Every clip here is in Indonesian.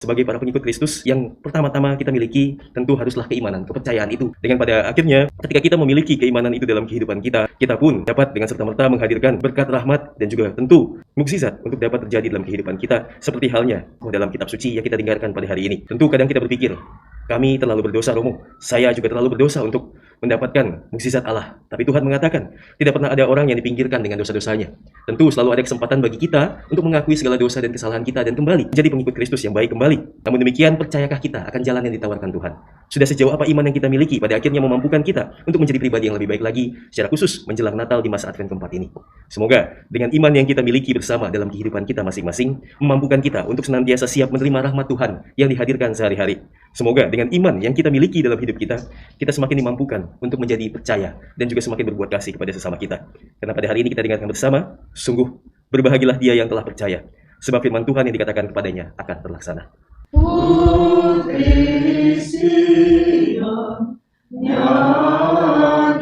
Sebagai para pengikut Kristus, yang pertama-tama kita miliki tentu haruslah keimanan, kepercayaan itu. Dengan pada akhirnya, ketika kita memiliki keimanan itu dalam kehidupan kita, kita pun dapat dengan serta-merta menghadirkan berkat rahmat dan juga tentu mukjizat untuk dapat terjadi dalam kehidupan kita, seperti halnya dalam kitab suci yang kita dengarkan pada hari ini. Tentu kadang kita berpikir, kami terlalu berdosa, Romo. Saya juga terlalu berdosa untuk mendapatkan mukjizat Allah. Tapi Tuhan mengatakan, tidak pernah ada orang yang dipinggirkan dengan dosa-dosanya. Tentu selalu ada kesempatan bagi kita untuk mengakui segala dosa dan kesalahan kita dan kembali menjadi pengikut Kristus yang baik kembali. Namun demikian, percayakah kita akan jalan yang ditawarkan Tuhan? Sudah sejauh apa iman yang kita miliki pada akhirnya memampukan kita untuk menjadi pribadi yang lebih baik lagi, secara khusus menjelang Natal di masa Advent keempat ini. Semoga dengan iman yang kita miliki bersama dalam kehidupan kita masing-masing, memampukan kita untuk senantiasa siap menerima rahmat Tuhan yang dihadirkan sehari-hari. Semoga dengan iman yang kita miliki dalam hidup kita, kita semakin dimampukan untuk menjadi percaya dan juga semakin berbuat kasih kepada sesama kita. Karena pada hari ini kita dengarkan bersama, sungguh berbahagialah dia yang telah percaya, sebab firman Tuhan yang dikatakan kepadanya akan terlaksana. Putri Sion, nyanyilah,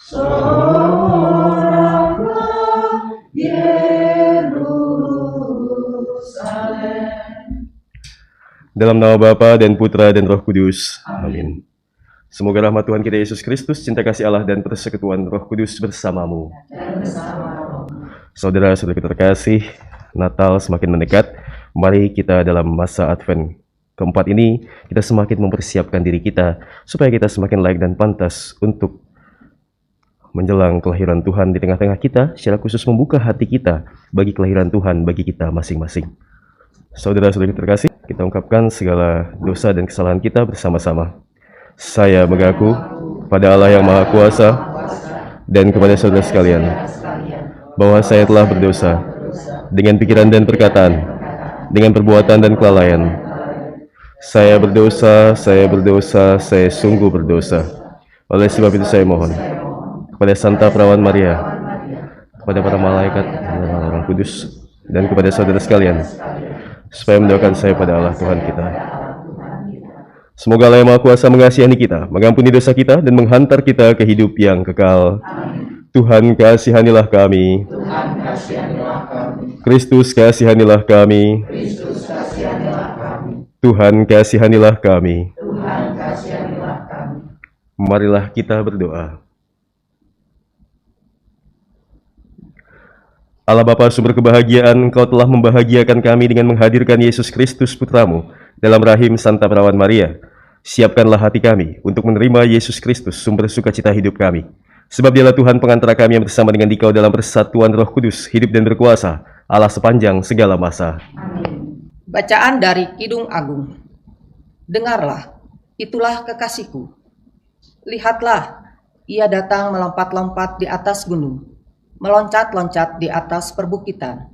soraklah Yerusalem. Dalam nama Bapa dan Putra dan Roh Kudus. Amin. Semoga rahmat Tuhan kita Yesus Kristus, cinta kasih Allah dan persekutuan Roh Kudus bersamamu. Saudara-saudara kita terkasih, Natal semakin mendekat. Mari kita dalam masa Advent keempat ini, kita semakin mempersiapkan diri kita supaya kita semakin layak dan pantas untuk menjelang kelahiran Tuhan di tengah-tengah kita, secara khusus membuka hati kita bagi kelahiran Tuhan bagi kita masing-masing. Saudara-saudara kita terkasih, kita ungkapkan segala dosa dan kesalahan kita bersama-sama. Saya mengaku pada Allah yang Maha Kuasa dan kepada saudara sekalian bahwa saya telah berdosa dengan pikiran dan perkataan, dengan perbuatan dan kelalaian. Saya berdosa, saya sungguh berdosa. Oleh sebab itu saya mohon kepada Santa Perawan Maria, kepada para malaikat dan orang kudus, dan kepada saudara sekalian, supaya mendoakan saya pada Allah Tuhan kita. Semoga Allah yang Maha Kuasa mengasihani kita, mengampuni dosa kita, dan menghantar kita ke hidup yang kekal. Tuhan kasihanilah kami. Kristus kasihanilah kami. Tuhan kasihanilah kami. Marilah kita berdoa. Allah Bapa sumber kebahagiaan, Engkau telah membahagiakan kami dengan menghadirkan Yesus Kristus Putramu dalam rahim Santa Perawan Maria. Siapkanlah hati kami untuk menerima Yesus Kristus, sumber sukacita hidup kami. Sebab dialah Tuhan pengantara kami yang bersama dengan Dikau dalam persatuan Roh Kudus, hidup dan berkuasa, Allah sepanjang segala masa. Amin. Bacaan dari Kidung Agung. Dengarlah, itulah kekasihku. Lihatlah, ia datang melompat-lompat di atas gunung, meloncat-loncat di atas perbukitan.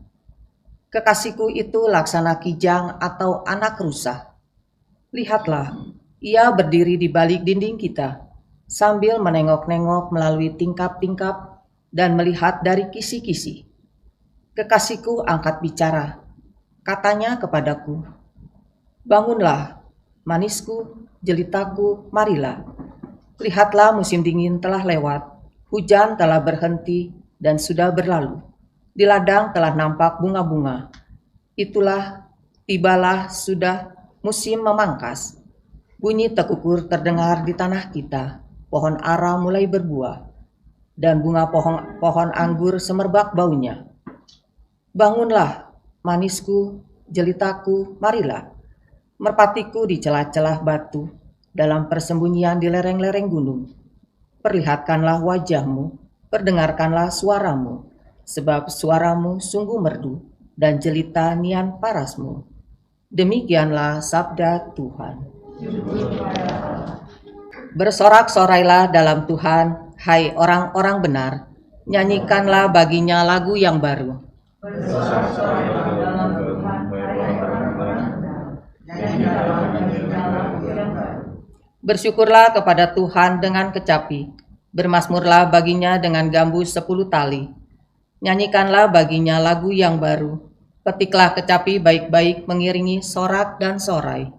Kekasihku itu laksana kijang atau anak rusa. Lihatlah, ia berdiri di balik dinding kita, sambil menengok-nengok melalui tingkap-tingkap dan melihat dari kisi-kisi. Kekasihku angkat bicara, katanya kepadaku, bangunlah, manisku, jelitaku, marilah. Lihatlah musim dingin telah lewat, hujan telah berhenti dan sudah berlalu. Di ladang telah nampak bunga-bunga. Itulah, tibalah sudah musim memangkas. Bunyi tekukur terdengar di tanah kita, pohon ara mulai berbuah, dan bunga pohon anggur semerbak baunya. Bangunlah, manisku, jelitaku, marilah. Merpatiku di celah-celah batu, dalam persembunyian di lereng-lereng gunung. Perlihatkanlah wajahmu, perdengarkanlah suaramu, sebab suaramu sungguh merdu, dan jelita nian parasmu. Demikianlah sabda Tuhan. Bersorak-sorailah dalam Tuhan, hai orang-orang benar, nyanyikanlah baginya lagu yang baru. Bersorak-sorailah dalam Tuhan, hai orang-orang benar, nyanyikanlah baginya lagu yang baru. Bersyukurlah kepada Tuhan dengan kecapi, bermazmurlah baginya dengan gambus 10 tali. Nyanyikanlah baginya lagu yang baru, petiklah kecapi baik-baik mengiringi sorak dan sorai.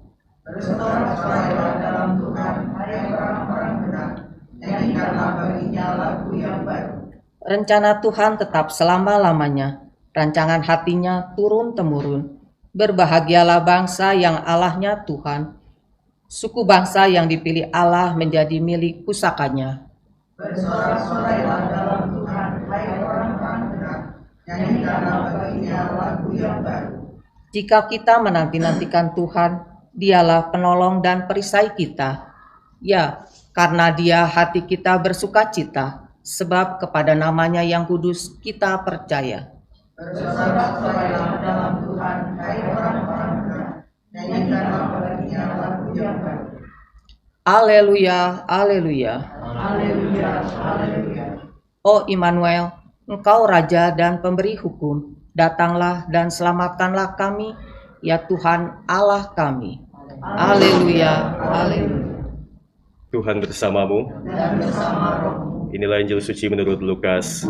Bersorak-sorailah dalam Tuhan, hai orang-orang benar, nyanyikanlah baginya lagu yang baru. Rencana Tuhan tetap selama-lamanya, rancangan hatinya turun-temurun. Berbahagialah bangsa yang Allahnya Tuhan, suku bangsa yang dipilih Allah menjadi milik pusakanya. Bersorak-sorailah dalam Tuhan, hai orang-orang benar. Nyanyikanlah baginya lagu yang baru. Jika kita menanti-nantikan Tuhan, Dialah penolong dan perisai kita. Ya, karena Dia hati kita bersuka cita, sebab kepada namanya yang kudus kita percaya. Bersorak-sorailah dalam Tuhan, hai orang-orang benar. Nyanyikanlah baginya lagu yang baru. Haleluya, haleluya. Haleluya, haleluya. Oh Immanuel, Engkau Raja dan Pemberi hukum, datanglah dan selamatkanlah kami, ya Tuhan Allah kami. Haleluya, haleluya. Tuhan bersamamu. Dan bersama rohmu. Inilah Injil suci menurut Lukas.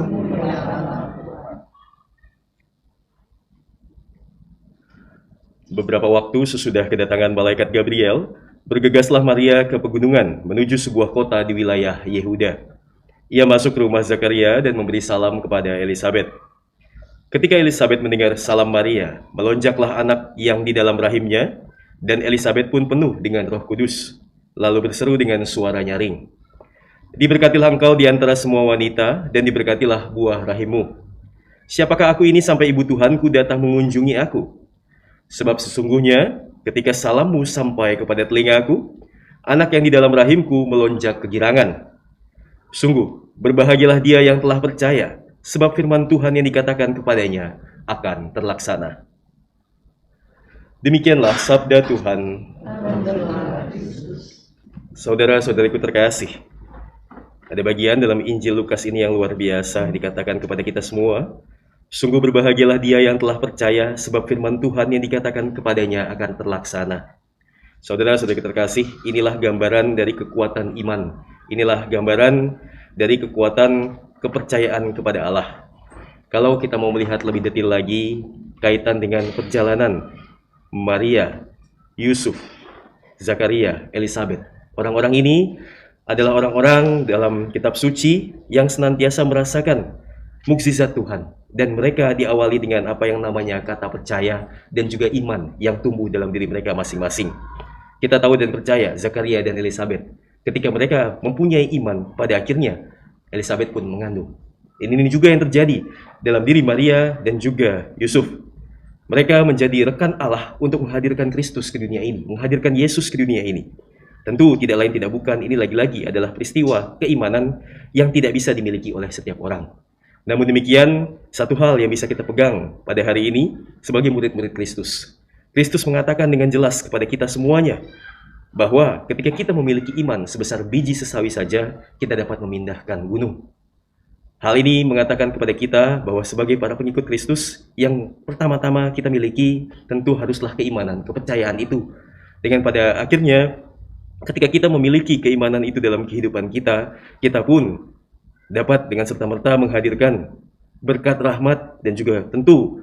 Beberapa waktu sesudah kedatangan malaikat Gabriel, bergegaslah Maria ke pegunungan menuju sebuah kota di wilayah Yehuda. Ia masuk ke rumah Zakaria dan memberi salam kepada Elisabet. Ketika Elisabet mendengar salam Maria, melonjaklah anak yang di dalam rahimnya, dan Elisabet pun penuh dengan Roh Kudus, lalu berseru dengan suara nyaring, "Diberkatilah engkau di antara semua wanita, dan diberkatilah buah rahimmu. Siapakah aku ini sampai ibu Tuhanku datang mengunjungi aku? Sebab sesungguhnya ketika salammu sampai kepada telingaku, anak yang di dalam rahimku melonjak kegirangan. Sungguh, berbahagialah dia yang telah percaya, sebab firman Tuhan yang dikatakan kepadanya akan terlaksana." Demikianlah sabda Tuhan. Saudara-saudariku terkasih, ada bagian dalam Injil Lukas ini yang luar biasa dikatakan kepada kita semua. Sungguh berbahagialah dia yang telah percaya, sebab firman Tuhan yang dikatakan kepadanya akan terlaksana. Saudara-saudari terkasih, inilah gambaran dari kekuatan iman. Inilah gambaran dari kekuatan kepercayaan kepada Allah. Kalau kita mau melihat lebih detail lagi kaitan dengan perjalanan Maria, Yusuf, Zakaria, Elisabet. Orang-orang ini adalah orang-orang dalam kitab suci yang senantiasa merasakan mukjizat Tuhan. Dan mereka diawali dengan apa yang namanya kata percaya dan juga iman yang tumbuh dalam diri mereka masing-masing. Kita tahu dan percaya Zakaria dan Elisabet, ketika mereka mempunyai iman, pada akhirnya Elisabet pun mengandung. Ini juga yang terjadi dalam diri Maria dan juga Yusuf. Mereka menjadi rekan Allah untuk menghadirkan Kristus ke dunia ini, menghadirkan Yesus ke dunia ini. Tentu tidak lain tidak bukan, ini lagi-lagi adalah peristiwa keimanan yang tidak bisa dimiliki oleh setiap orang. Namun demikian, satu hal yang bisa kita pegang pada hari ini sebagai murid-murid Kristus. Kristus mengatakan dengan jelas kepada kita semuanya bahwa ketika kita memiliki iman sebesar biji sesawi saja, kita dapat memindahkan gunung. Hal ini mengatakan kepada kita bahwa sebagai para pengikut Kristus, yang pertama-tama kita miliki tentu haruslah keimanan, kepercayaan itu. Dengan pada akhirnya, ketika kita memiliki keimanan itu dalam kehidupan kita, kita pun dapat dengan serta-merta menghadirkan berkat rahmat dan juga tentu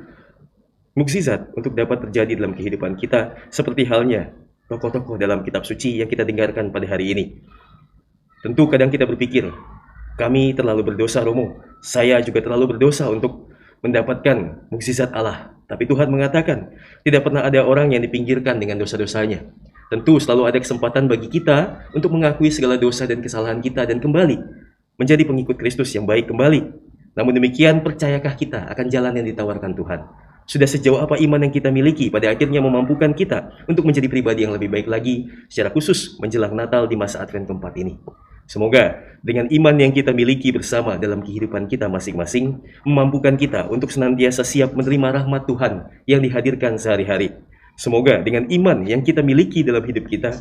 mukjizat untuk dapat terjadi dalam kehidupan kita, seperti halnya tokoh-tokoh dalam kitab suci yang kita dengarkan pada hari ini. Tentu kadang kita berpikir, kami terlalu berdosa Romo, saya juga terlalu berdosa untuk mendapatkan mukjizat Allah. Tapi Tuhan mengatakan, tidak pernah ada orang yang dipinggirkan dengan dosa-dosanya. Tentu selalu ada kesempatan bagi kita untuk mengakui segala dosa dan kesalahan kita dan kembali menjadi pengikut Kristus yang baik kembali. Namun demikian, percayakah kita akan jalan yang ditawarkan Tuhan? Sudah sejauh apa iman yang kita miliki pada akhirnya memampukan kita untuk menjadi pribadi yang lebih baik lagi, secara khusus menjelang Natal di masa Advent keempat ini. Semoga dengan iman yang kita miliki bersama dalam kehidupan kita masing-masing, memampukan kita untuk senantiasa siap menerima rahmat Tuhan yang dihadirkan sehari-hari. Semoga dengan iman yang kita miliki dalam hidup kita,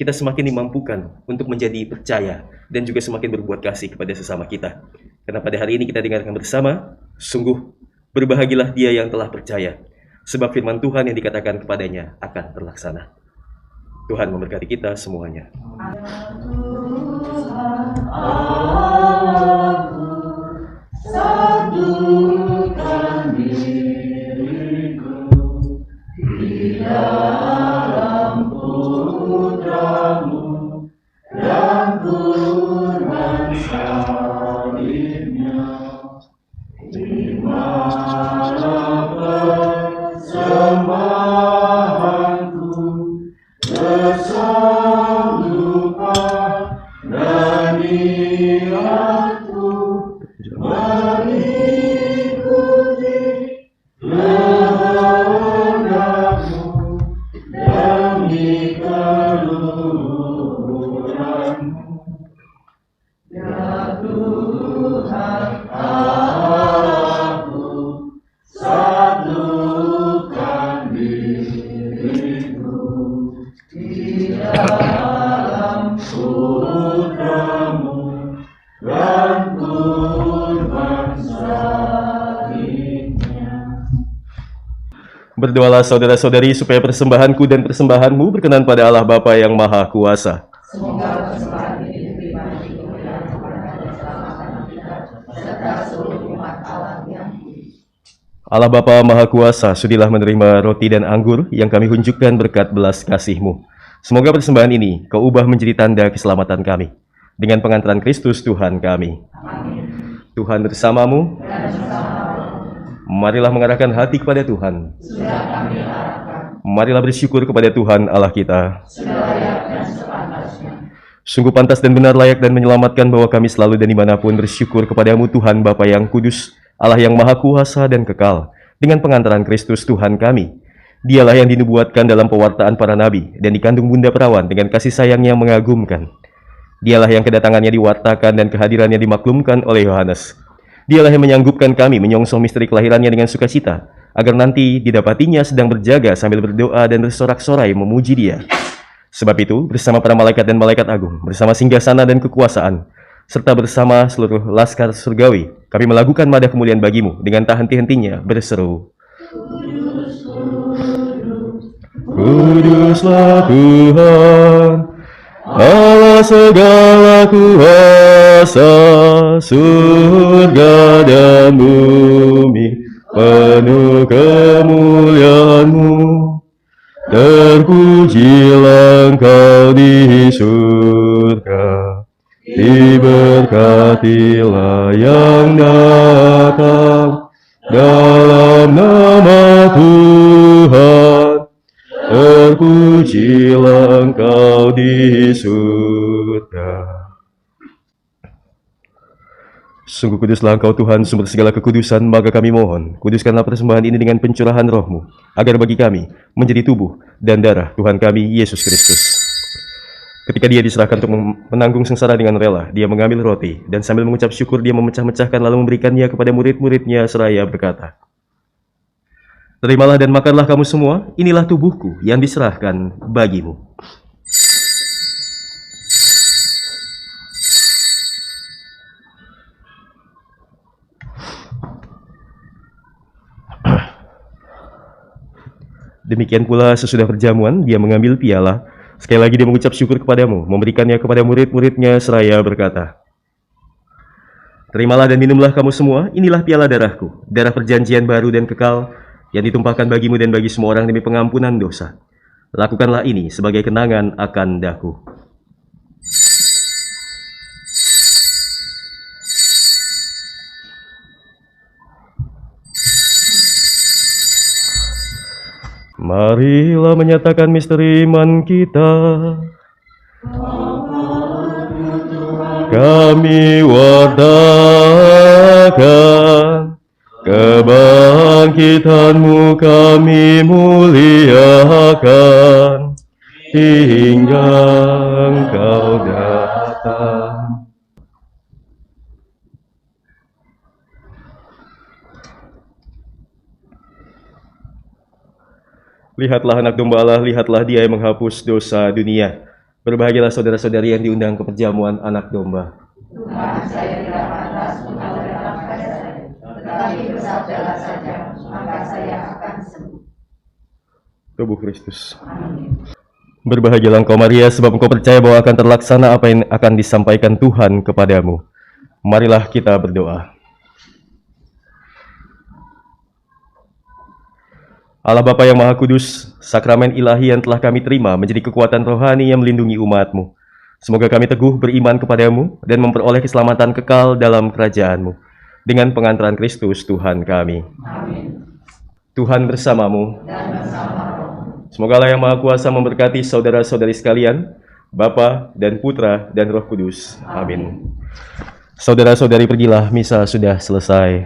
kita semakin dimampukan untuk menjadi percaya dan juga semakin berbuat kasih kepada sesama kita. Karena pada hari ini kita dengarkan bersama, sungguh berbahagialah dia yang telah percaya, sebab firman Tuhan yang dikatakan kepadanya akan terlaksana. Tuhan memberkati kita semuanya. Satukan diriku di dalam putra-Mu dan kurban salibnya, di mana persembahan Berdoalah saudara-saudari supaya persembahanku dan persembahanmu berkenan pada Allah Bapa yang Maha Kuasa. Semoga persembahan ini diterima di kemuliaan kepada keselamatan kita serta seluruh umat Allah yang Allah Bapa Maha Kuasa, sudilah menerima roti dan anggur yang kami hunjukkan berkat belas kasih-Mu. Semoga persembahan ini Kau ubah menjadi tanda keselamatan kami. Dengan pengantaran Kristus Tuhan kami. Amin. Tuhan bersamamu. Dan bersama Marilah mengarahkan hati kepada Tuhan. sudah kami harapkan, Marilah bersyukur kepada Tuhan Allah kita. sudah layak dan sepantasnya. Sungguh pantas dan benar, layak dan menyelamatkan bahwa kami selalu dan dimanapun bersyukur kepadamu Tuhan Bapa yang kudus, Allah yang maha kuasa dan kekal, dengan pengantaran Kristus Tuhan kami. Dialah yang dinubuatkan dalam pewartaan para nabi dan dikandung bunda perawan dengan kasih sayang yang mengagumkan. Dialah yang kedatangannya diwartakan dan kehadirannya dimaklumkan oleh Yohanes. Dialah yang menyanggupkan kami menyongsong misteri kelahirannya dengan sukacita, agar nanti didapatinya sedang berjaga sambil berdoa dan bersorak-sorai memuji Dia. Sebab itu, bersama para malaikat dan malaikat agung, bersama singgasana dan kekuasaan, serta bersama seluruh laskar surgawi, kami melakukan madah kemuliaan bagimu dengan tak henti-hentinya berseru, Kuduslah Tuhan, Allah segala kuasa, surga dan bumi penuh kemuliaan-Mu. Terpujilah Engkau di surga, diberkatilah yang datang dalam nama Tuhan. Terpujilah Engkau di surga. Sungguh kuduslah Engkau Tuhan, sumber segala kekudusan, maka kami mohon, kuduskanlah persembahan ini dengan pencurahan roh-Mu, agar bagi kami menjadi tubuh dan darah Tuhan kami, Yesus Kristus. Ketika Dia diserahkan untuk menanggung sengsara dengan rela, Dia mengambil roti, dan sambil mengucap syukur Dia memecah-mecahkan lalu memberikannya kepada murid-muridnya seraya berkata, Terimalah dan makanlah kamu semua, inilah tubuhku yang diserahkan bagimu. Demikian pula sesudah perjamuan, Dia mengambil piala. Sekali lagi Dia mengucap syukur kepadamu, memberikannya kepada murid-muridnya seraya berkata, Terimalah dan minumlah kamu semua, inilah piala darahku, darah perjanjian baru dan kekal, yang ditumpahkan bagimu dan bagi semua orang demi pengampunan dosa. Lakukanlah ini sebagai kenangan akan daku. Marilah menyatakan misteri iman kita. Kami wartakan kebangkitan-Mu, kami muliakan hingga Engkau datang. Lihatlah anak domba Allah, lihatlah Dia yang menghapus dosa dunia. Berbahagialah saudara-saudari yang diundang ke perjamuan anak domba. Tuhan, saya tidak pantas mengalir dalam pada saya, tetapi bersabdalah saja, maka saya akan sembuh. Tubuh Kristus. Amin. Berbahagialah engkau Maria, sebab engkau percaya bahwa akan terlaksana apa yang akan disampaikan Tuhan kepadamu. Marilah kita berdoa. Allah Bapa yang Maha Kudus, sakramen ilahi yang telah kami terima menjadi kekuatan rohani yang melindungi umat-Mu. Semoga kami teguh beriman kepadamu dan memperoleh keselamatan kekal dalam kerajaan-Mu. Dengan pengantaran Kristus Tuhan kami. Amin. Tuhan bersamamu. Dan bersama roh. Semoga Allah yang Maha Kuasa memberkati saudara-saudari sekalian, Bapa dan Putra dan Roh Kudus. Amin. Saudara-saudari, pergilah, misa sudah selesai.